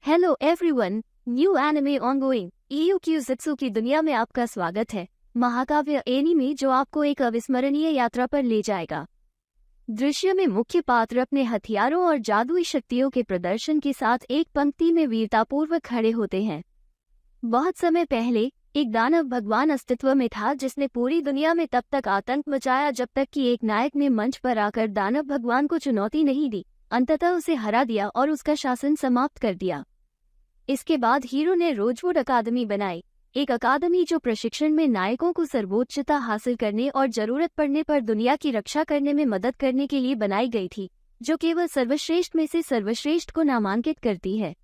Hello everyone, new anime ongoing ईयूक्यूजित्सु की दुनिया में आपका स्वागत है। महाकाव्य एनीमे जो आपको एक अविस्मरणीय यात्रा पर ले जाएगा। दृश्य में मुख्य पात्र अपने हथियारों और जादुई शक्तियों के प्रदर्शन के साथ एक पंक्ति में वीरतापूर्वक खड़े होते हैं। बहुत समय पहले एक दानव भगवान अस्तित्व में था जिसने पूरी दुनिया में तब तक आतंक मचाया जब तक कि एक नायक ने मंच पर आकर दानव भगवान को चुनौती नहीं दी, अंततः उसे हरा दिया और उसका शासन समाप्त कर दिया। इसके बाद हीरो ने रोजवुड अकादमी बनाई, एक अकादमी जो प्रशिक्षण में नायकों को सर्वोच्चता हासिल करने और जरूरत पड़ने पर दुनिया की रक्षा करने में मदद करने के लिए बनाई गई थी, जो केवल सर्वश्रेष्ठ में से सर्वश्रेष्ठ को नामांकित करती है।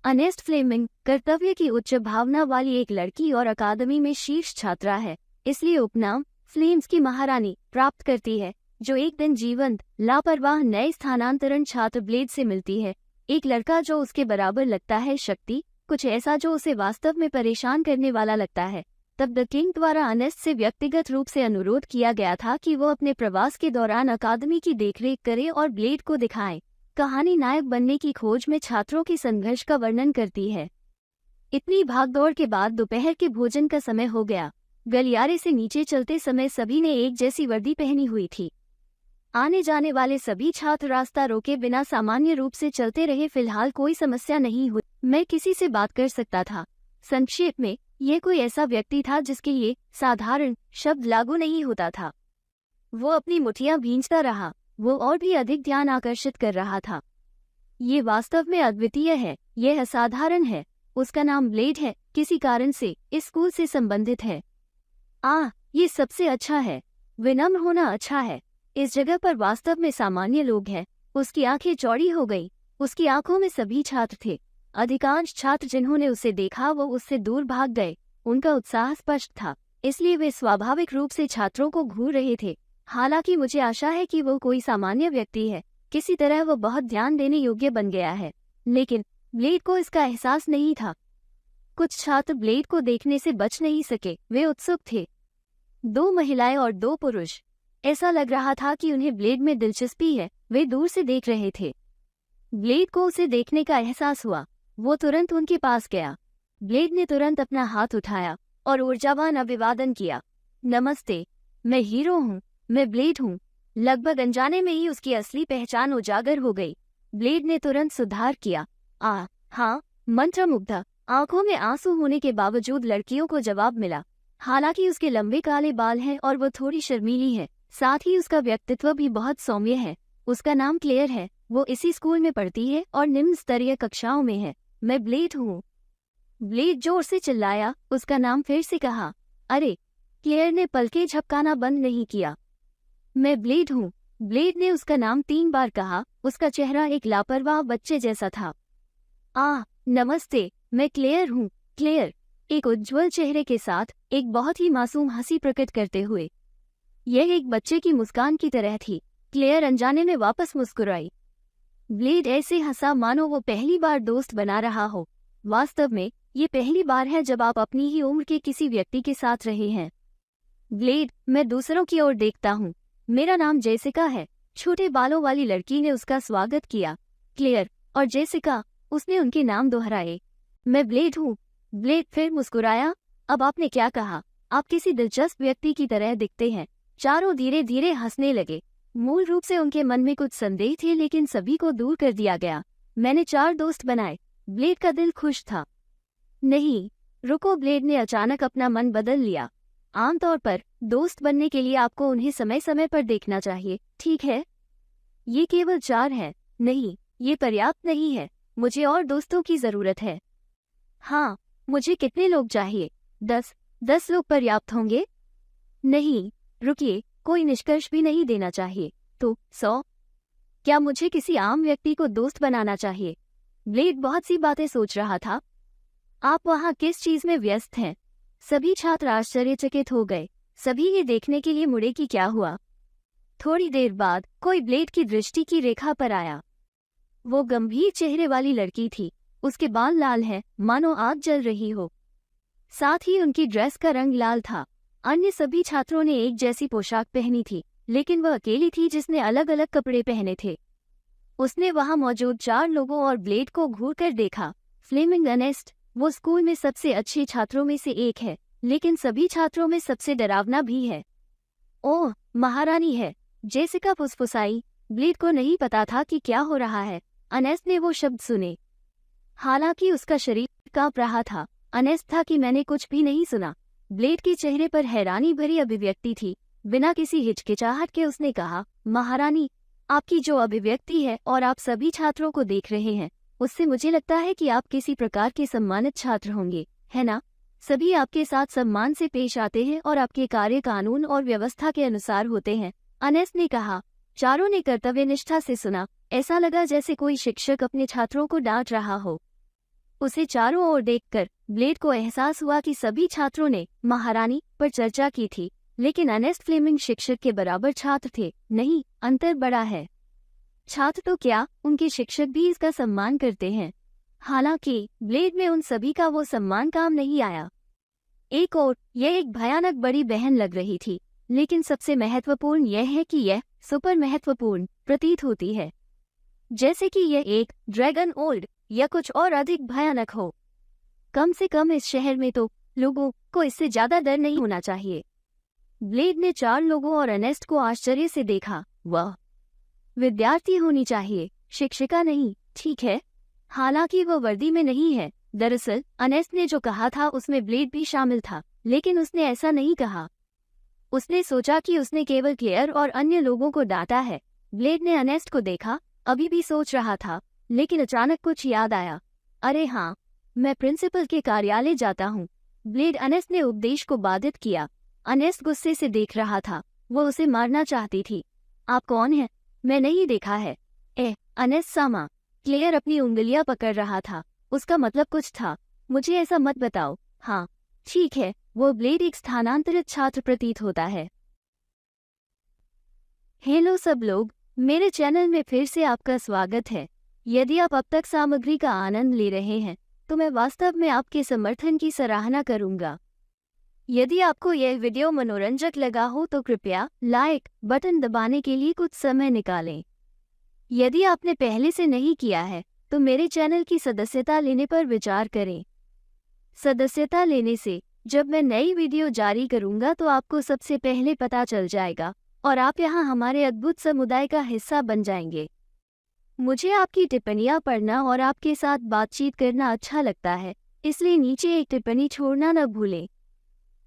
अनेस्ट फ्लेमिंग कर्तव्य की उच्च भावना वाली एक लड़की और अकादमी में शीर्ष छात्रा है, इसलिए उपनाम फ्लेम्स की महारानी प्राप्त करती है, जो एक दिन जीवंत लापरवाह नए स्थानांतरण छात्र ब्लेड से मिलती है। एक लड़का जो उसके बराबर लगता है, शक्ति, कुछ ऐसा जो उसे वास्तव में परेशान करने वाला लगता है। तब द किंग द्वारा अनेस्ट से व्यक्तिगत रूप से अनुरोध किया गया था कि वो अपने प्रवास के दौरान अकादमी की देखरेख करे और ब्लेड को दिखाए। कहानी नायक बनने की खोज में छात्रों के संघर्ष का वर्णन करती है। इतनी भागदौड़ के बाद दोपहर के भोजन का समय हो गया। गलियारे से नीचे चलते समय सभी ने एक जैसी वर्दी पहनी हुई थी। आने जाने वाले सभी छात्र रास्ता रोके बिना सामान्य रूप से चलते रहे। फिलहाल कोई समस्या नहीं हुई, मैं किसी से बात कर सकता था। संक्षेप में, यह कोई ऐसा व्यक्ति था जिसके लिए साधारण शब्द लागू नहीं होता था। वो अपनी मुठ्ठियां भींचता रहा, वो और भी अधिक ध्यान आकर्षित कर रहा था। ये वास्तव में अद्वितीय है, यह असाधारण है। उसका नाम ब्लेड है, किसी कारण से इस स्कूल से संबंधित है। ये सबसे अच्छा है। विनम्र होना अच्छा है। इस जगह पर वास्तव में सामान्य लोग हैं। उसकी आंखें चौड़ी हो गई। उसकी आंखों में सभी छात्र थे। अधिकांश छात्र जिन्होंने उसे देखा वो उससे दूर भाग गए। उनका उत्साह स्पष्ट था, इसलिए वे स्वाभाविक रूप से छात्रों को घूर रहे थे। हालांकि मुझे आशा है कि वो कोई सामान्य व्यक्ति है, किसी तरह वो बहुत ध्यान देने योग्य बन गया है। लेकिन ब्लेड को इसका एहसास नहीं था। कुछ छात्र ब्लेड को देखने से बच नहीं सके, वे उत्सुक थे। 2 महिलाएं और 2 पुरुष। ऐसा लग रहा था कि उन्हें ब्लेड में दिलचस्पी है। वे दूर से देख रहे थे। ब्लेड को उसे देखने का एहसास हुआ। वो तुरंत उनके पास गया। ब्लेड ने तुरंत अपना हाथ उठाया और ऊर्जावान अभिवादन किया। नमस्ते, मैं हीरो हूँ, मैं ब्लेड हूँ। लगभग अनजाने में ही उसकी असली पहचान उजागर हो गई। ब्लेड ने तुरंत सुधार किया। हाँ, मंत्रमुग्ध आंखों में आंसू होने के बावजूद लड़कियों को जवाब मिला। हालांकि उसके लंबे काले बाल हैं और वो थोड़ी शर्मीली है, साथ ही उसका व्यक्तित्व भी बहुत सौम्य है। उसका नाम क्लेयर है। वो इसी स्कूल में पढ़ती है और निम्न स्तरीय कक्षाओं में है। मैं ब्लेड हूँ। ब्लेड जोर से चिल्लाया, उसका नाम फिर से कहा। अरे, क्लेयर ने पलकें झपकाना बंद नहीं किया। मैं ब्लेड हूँ। ब्लेड ने उसका नाम 3 बार कहा। उसका चेहरा एक लापरवाह बच्चे जैसा था। नमस्ते, मैं क्लेयर हूँ। क्लेयर, एक उज्ज्वल चेहरे के साथ एक बहुत ही मासूम हंसी प्रकट करते हुए। यह एक बच्चे की मुस्कान की तरह थी। क्लेयर अनजाने में वापस मुस्कुराई। ब्लेड ऐसे हंसा मानो वो पहली बार दोस्त बना रहा हो। वास्तव में ये पहली बार है जब आप अपनी ही उम्र के किसी व्यक्ति के साथ रहे हैं। ब्लेड, मैं दूसरों की ओर देखता हूँ। मेरा नाम जेसिका है। छोटे बालों वाली लड़की ने उसका स्वागत किया। क्लेयर और जेसिका, उसने उनके नाम दोहराए। मैं ब्लेड हूँ। ब्लेड फिर मुस्कुराया। अब आपने क्या कहा? आप किसी दिलचस्प व्यक्ति की तरह दिखते हैं। चारों धीरे धीरे हंसने लगे। मूल रूप से उनके मन में कुछ संदेह थे, लेकिन सभी को दूर कर दिया गया। मैंने 4 दोस्त बनाए। ब्लेड का दिल खुश था। नहीं, रुको, ब्लेड ने अचानक अपना मन बदल लिया। आमतौर पर दोस्त बनने के लिए आपको उन्हें समय समय पर देखना चाहिए, ठीक है? ये केवल 4 है। नहीं, ये पर्याप्त नहीं है। मुझे और दोस्तों की जरूरत है। हाँ, मुझे कितने लोग चाहिए? 10 लोग पर्याप्त होंगे? नहीं, रुकिए, कोई निष्कर्ष भी नहीं देना चाहिए। तो 100? क्या मुझे किसी आम व्यक्ति को दोस्त बनाना चाहिए? ब्लेड बहुत सी बातें सोच रहा था। आप वहाँ किस चीज में व्यस्त हैं? सभी छात्र आश्चर्यचकित हो गए। सभी ये देखने के लिए मुड़े कि क्या हुआ। थोड़ी देर बाद कोई ब्लेड की दृष्टि की रेखा पर आया। वो गंभीर चेहरे वाली लड़की थी। उसके बाल लाल हैं, मानो आग जल रही हो। साथ ही उनकी ड्रेस का रंग लाल था। अन्य सभी छात्रों ने एक जैसी पोशाक पहनी थी, लेकिन वह अकेली थी जिसने अलग अलग कपड़े पहने थे। उसने वहां मौजूद 4 लोगों और ब्लेड को घूरकर देखा। फ्लेमिंग अनेस्ट, वो स्कूल में सबसे अच्छे छात्रों में से एक है, लेकिन सभी छात्रों में सबसे डरावना भी है। ओह, महारानी है, जेसिका फुसफुसाई। ब्लेड को नहीं पता था कि क्या हो रहा है। अनेस्ट ने वो शब्द सुने, हालांकि उसका शरीर कांप रहा था। अनेस्ट था कि मैंने कुछ भी नहीं सुना। ब्लेड के चेहरे पर हैरानी भरी अभिव्यक्ति थी। बिना किसी हिचकिचाहट के उसने कहा, महारानी, आपकी जो अभिव्यक्ति है और आप सभी छात्रों को देख रहे हैं, उससे मुझे लगता है कि आप किसी प्रकार के सम्मानित छात्र होंगे, है ना? सभी आपके साथ सम्मान से पेश आते हैं और आपके कार्य कानून और व्यवस्था के अनुसार होते हैं, अनेस्ट ने कहा। चारों ने कर्तव्यनिष्ठा से सुना। ऐसा लगा जैसे कोई शिक्षक अपने छात्रों को डांट रहा हो। उसे चारों ओर देखकर ब्लेड को एहसास हुआ कि सभी छात्रों ने महारानी पर चर्चा की थी, लेकिन अनेस्ट फ्लेमिंग शिक्षक के बराबर छात्र थे। नहीं, अंतर बड़ा है। छात्र तो क्या, उनके शिक्षक भी इसका सम्मान करते हैं। हालांकि ब्लेड में उन सभी का वो सम्मान काम नहीं आया। एक और यह एक भयानक बड़ी बहन लग रही थी, लेकिन सबसे महत्वपूर्ण यह है कि यह सुपर महत्वपूर्ण प्रतीत होती है, जैसे कि यह एक ड्रैगन ओल्ड या कुछ और अधिक भयानक हो। कम से कम इस शहर में तो लोगों को इससे ज्यादा डर नहीं होना चाहिए। ब्लेड ने चार लोगों और अनेस्ट को आश्चर्य से देखा। वह विद्यार्थी होनी चाहिए, शिक्षिका नहीं, ठीक है? हालांकि वह वर्दी में नहीं है। दरअसल अनेस्ट ने जो कहा था उसमें ब्लेड भी शामिल था, लेकिन उसने ऐसा नहीं कहा। उसने सोचा कि उसने केवल क्लेयर और अन्य लोगों को डांटा है। ब्लेड ने अनेस्ट को देखा, अभी भी सोच रहा था, लेकिन अचानक कुछ याद आया। अरे हाँ, मैं प्रिंसिपल के कार्यालय जाता हूँ। ब्लेड अनेस्ट ने उपदेश को बाधित किया। अनेस्ट गुस्से से देख रहा था, वो उसे मारना चाहती थी। आप कौन हैं? मैं नहीं देखा है। अनेस्ट सामा। क्लेयर अपनी उंगलियां पकड़ रहा था। उसका मतलब कुछ था। मुझे ऐसा मत बताओ। हाँ ठीक है, वो ब्लेड एक स्थानांतरित छात्र प्रतीत होता है। हेलो सब लोग, मेरे चैनल में फिर से आपका स्वागत है। यदि आप अब तक सामग्री का आनंद ले रहे हैं तो मैं वास्तव में आपके समर्थन की सराहना करूंगा। यदि आपको यह वीडियो मनोरंजक लगा हो तो कृपया लाइक बटन दबाने के लिए कुछ समय निकालें। यदि आपने पहले से नहीं किया है तो मेरे चैनल की सदस्यता लेने पर विचार करें। सदस्यता लेने से जब मैं नई वीडियो जारी करूंगा तो आपको सबसे पहले पता चल जाएगा और आप यहां हमारे अद्भुत समुदाय का हिस्सा बन जाएंगे। मुझे आपकी टिप्पणियां पढ़ना और आपके साथ बातचीत करना अच्छा लगता है, इसलिए नीचे एक टिप्पणी छोड़ना न भूलें।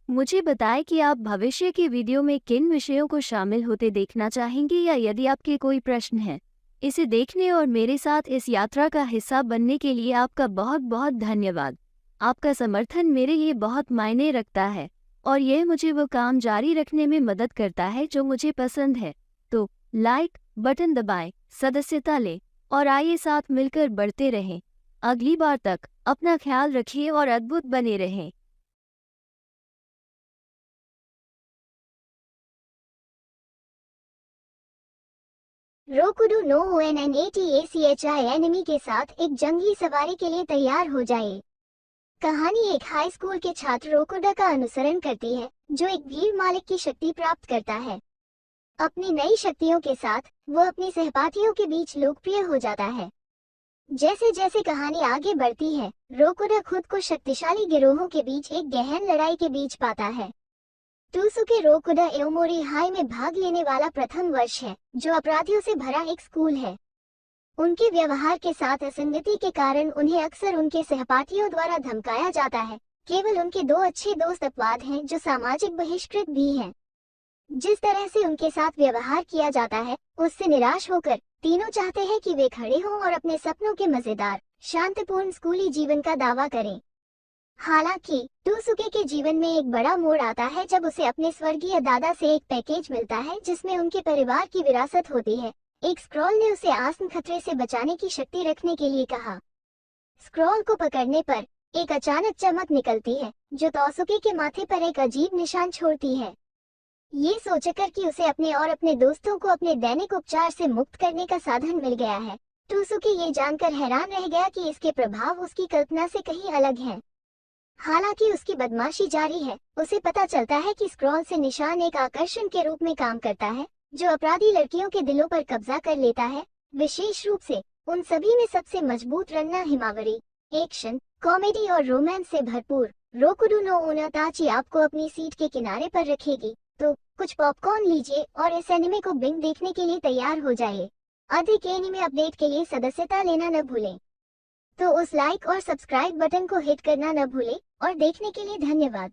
मुझे बताएं कि आप भविष्य के वीडियो में किन विषयों को शामिल होते देखना चाहेंगे, या यदि आपके कोई प्रश्न हैं। इसे देखने और मेरे साथ इस यात्रा का हिस्सा बनने के लिए आपका बहुत बहुत धन्यवाद। आपका समर्थन मेरे लिए बहुत मायने रखता है और यह मुझे वो काम जारी रखने में मदद करता है जो मुझे पसंद है। तो लाइक बटन दबाएं, सदस्यता लें और आइए साथ मिलकर बढ़ते रहें। अगली बार तक अपना ख्याल रखिए और अद्भुत बने रहें। रोकुडू नो ONNATACHI एनिमी के साथ एक जंगली सवारी के लिए तैयार हो जाए। कहानी एक हाई स्कूल के छात्र रोकुडा का अनुसरण करती है, जो एक भीड़ मालिक की शक्ति प्राप्त करता है। अपनी नई शक्तियों के साथ वो अपने सहपाठियों के बीच लोकप्रिय हो जाता है। जैसे जैसे कहानी आगे बढ़ती है, रोकुडा खुद को शक्तिशाली गिरोहों के बीच एक गहन लड़ाई के बीच पाता है। टूसुके रोकुडा एओमोरी हाई में भाग लेने वाला प्रथम वर्ष है, जो अपराधियों से भरा एक स्कूल है। उनके व्यवहार के साथ असंगति के कारण उन्हें अक्सर उनके सहपाठियों द्वारा धमकाया जाता है। केवल उनके दो अच्छे दोस्त अपवाद हैं जो सामाजिक बहिष्कृत भी हैं। जिस तरह से उनके साथ व्यवहार किया जाता है, उससे निराश होकर तीनों चाहते हैं कि वे खड़े हों और अपने सपनों के मजेदार शांतिपूर्ण स्कूली जीवन का दावा करें। हालांकि टूसुके के जीवन में एक बड़ा मोड़ आता है जब उसे अपने स्वर्गीय दादा से एक पैकेज मिलता है जिसमें उनके परिवार की विरासत होती है। एक स्क्रॉल ने उसे आसन्न खतरे से बचाने की शक्ति रखने के लिए कहा। स्क्रॉल को पकड़ने पर एक अचानक चमक निकलती है जो टूसुके के माथे पर एक अजीब निशान छोड़ती है। ये सोचकर कि उसे अपने और अपने दोस्तों को अपने दैनिक उपचार से मुक्त करने का साधन मिल गया है, टूसुके ये जानकर हैरान रह गया कि इसके प्रभाव उसकी कल्पना से कहीं अलग हैं। हालांकि उसकी बदमाशी जारी है। उसे पता चलता है कि स्क्रॉल से निशान एक आकर्षण के रूप में काम करता है जो अपराधी लड़कियों के दिलों पर कब्जा कर लेता है, विशेष रूप से उन सभी में सबसे मजबूत रन्ना हिमावरी। एक्शन, कॉमेडी और रोमांस से भरपूर रोकुडू नो ओनाताची आपको अपनी सीट के किनारे पर रखेगी। तो कुछ पॉपकॉर्न लीजिए और इस एनिमे को बिंग देखने के लिए तैयार हो जाइए। अधिक एनिमे अपडेट के लिए सदस्यता लेना न भूलें। तो उस लाइक और सब्सक्राइब बटन को हिट करना न भूलें और देखने के लिए धन्यवाद।